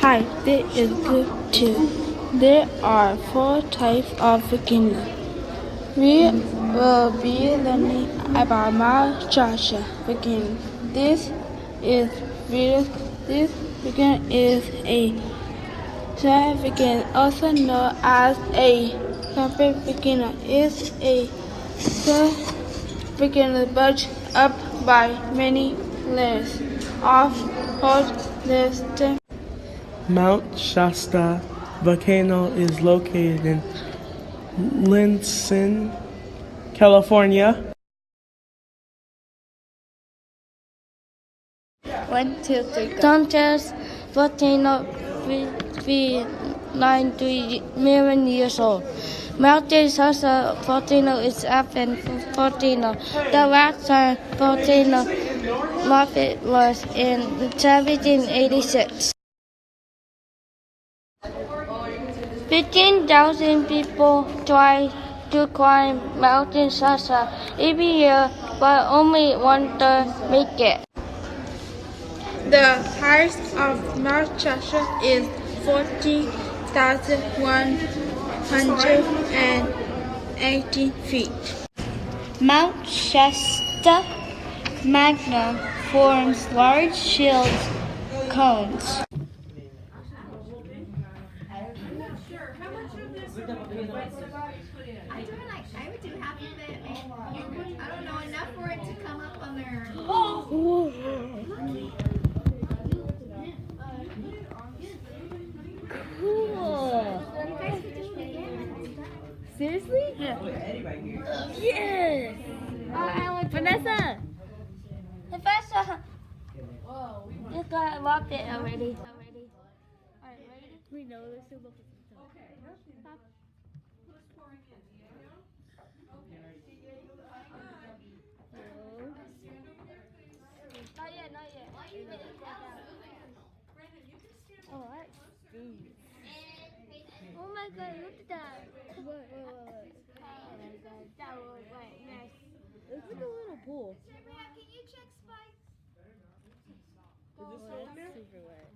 Hi, this is group 2. There are 4 types of volcanoes. We will be learning about Mount Shasta volcano. Is this volcano is a giant volcano, also known as a super volcano. It's a volcano built up by many layers of hot lava. Mount Shasta volcano is located in Lincoln, California. 1, 2, 3, go. Dante's volcano 93 million years old. Mount Shasta volcano is an volcano. The last time volcano Moffett was in 1786. 15,000 people try to climb Mount Shasta every year, but only 1/3 make it. The height of Mount Shasta is 40,180 feet. Mount Shasta Magna forms large shield cones. I would do half of it. I don't know, enough for it to come up on their. Cool. Seriously? Yeah. Yes. Vanessa. Vanessa. You got locked it already. Alright, ready? We know this is okay. Stop. Not yet. Oh, that's steep. Oh my god, look at that. What? Oh my god, that was like nice. It's like a little pool. Can you check spikes? Oh, that's super wet.